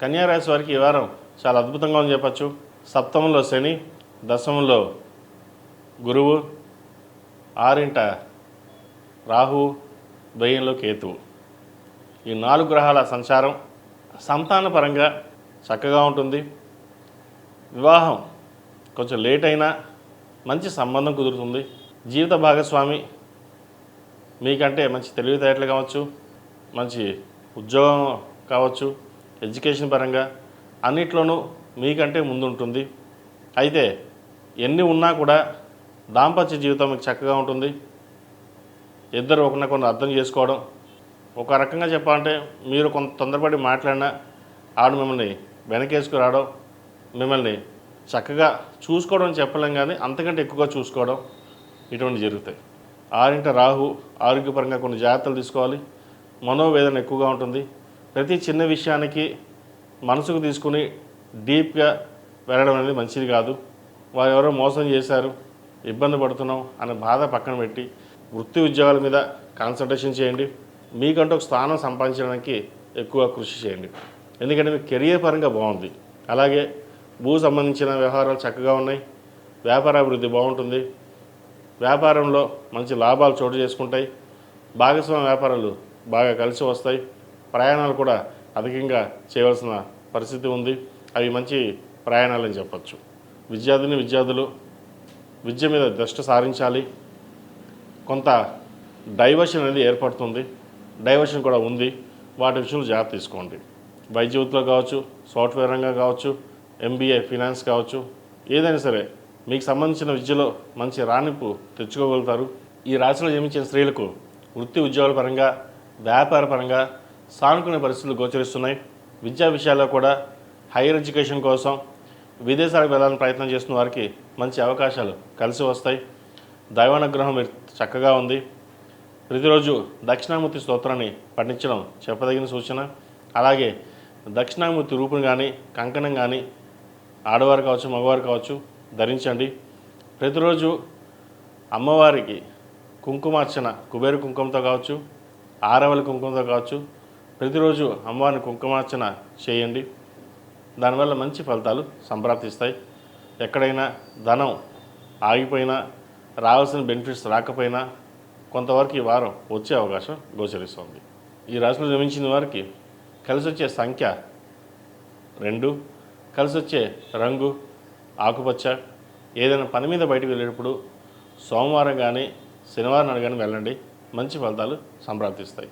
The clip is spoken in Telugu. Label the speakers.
Speaker 1: కన్యా రాశి వారికి ఈ వారం చాలా అద్భుతంగా అని చెప్పచ్చు. సప్తమంలో శని, దశమంలో గురువు, ఆరింట రాహు, వ్యయంలో కేతువు. ఈ 4 గ్రహాల సంచారం సంతానపరంగా చక్కగా ఉంటుంది. వివాహం కొంచెం లేట్ అయినా మంచి సంబంధం కుదురుతుంది. జీవిత భాగస్వామి మీకంటే మంచి తెలివితేటలు కావచ్చు, మంచి ఉద్యోగం కావచ్చు, ఎడ్యుకేషన్ పరంగా అన్నిట్లోనూ మీకంటే ముందుంటుంది. అయితే ఎన్ని ఉన్నా కూడా దాంపత్య జీవితం మీకు చక్కగా ఉంటుంది. ఇద్దరు ఒకరినొకరు అర్థం చేసుకోవడం, ఒక రకంగా చెప్పాలంటే మీరు కొంత తొందరపడి మాట్లాడినా ఆవిడ మిమ్మల్ని వెనకేసుకురావడం, మిమ్మల్ని చక్కగా చూసుకోవడం చెప్పలేం కానీ అంతకంటే ఎక్కువగా చూసుకోవడం ఇటువంటి జరుగుతాయి. ఆరింట రాహు, ఆరోగ్యపరంగా కొన్ని జాగ్రత్తలు తీసుకోవాలి. మనోవేదన ఎక్కువగా ఉంటుంది. ప్రతి చిన్న విషయానికి మనసుకు తీసుకుని డీప్గా వెళ్ళడం అనేది మంచిది కాదు. వారు ఎవరో మోసం చేశారు, ఇబ్బంది పడుతున్నాం అనే బాధ పక్కన పెట్టి వృత్తి ఉద్యోగాల మీద కాన్సన్ట్రేషన్ చేయండి. మీకంటూ ఒక స్థానం సంపాదించడానికి ఎక్కువ కృషి చేయండి. ఎందుకంటే మీకు కెరియర్ పరంగా బాగుంది. అలాగే భూ సంబంధించిన వ్యవహారాలు చక్కగా ఉన్నాయి. వ్యాపారాభివృద్ధి బాగుంటుంది. వ్యాపారంలో మంచి లాభాలు చోటు చేసుకుంటాయి. భాగస్వామ్య వ్యాపారాలు బాగా కలిసి వస్తాయి. ప్రయాణాలు కూడా అధికంగా చేయవలసిన పరిస్థితి ఉంది. అవి మంచి ప్రయాణాలని చెప్పచ్చు. విద్యార్థులు విద్య మీద దృష్టి సారించాలి. కొంత డైవర్షన్ అనేది ఏర్పడుతుంది. డైవర్షన్ కూడా ఉంది. వాటి విషయంలో జాగ్రత్త తీసుకోండి. వైద్య వృత్తిలో కావచ్చు, సాఫ్ట్వేర్ రంగం కావచ్చు, MBA ఫినాన్స్ కావచ్చు, ఏదైనా సరే మీకు సంబంధించిన విద్యలో మంచి రాణింపు తెచ్చుకోగలుగుతారు. ఈ రాశిలో జన్మించిన స్త్రీలకు వృత్తి ఉద్యోగాల పరంగా, వ్యాపార పరంగా సానుకూల పరిస్థితులు గోచరిస్తున్నాయి. విద్యా విషయాల్లో కూడా హైయర్ ఎడ్యుకేషన్ కోసం విదేశాలకు వెళ్ళాలని ప్రయత్నం చేస్తున్న వారికి మంచి అవకాశాలు కలిసి వస్తాయి. దైవానుగ్రహం మీరు చక్కగా ఉంది. ప్రతిరోజు దక్షిణామూర్తి స్తోత్రాన్ని పఠించడం చెప్పదగిన సూచన. అలాగే దక్షిణామూర్తి రూపుని కానీ, కంకణం కానీ ఆడవారు కావచ్చు, మగవారు కావచ్చు ధరించండి. ప్రతిరోజు అమ్మవారికి కుంకుమార్చన కుబేర కుంకుమతో కావచ్చు, ఆరవలి కుంకుమతో కావచ్చు ప్రతిరోజు అమ్మవారిని కుంకుమార్చన చేయండి. దానివల్ల మంచి ఫలితాలు సంప్రాప్తిస్తాయి. ఎక్కడైనా ధనం ఆగిపోయినా, రావాల్సిన బెనిఫిట్స్ రాకపోయినా కొంతవరకు ఈ వారం వచ్చే అవకాశం గోచరిస్తుంది. ఈ రాశిలో జన్మించిన వారికి కలిసి వచ్చే సంఖ్య 2, కలిసి వచ్చే రంగు ఆకుపచ్చ. ఏదైనా పని మీద బయటకు వెళ్ళేటప్పుడు సోమవారం కానీ, శనివారం నాడు కానీ వెళ్ళండి. మంచి ఫలితాలు సంప్రాప్తిస్తాయి.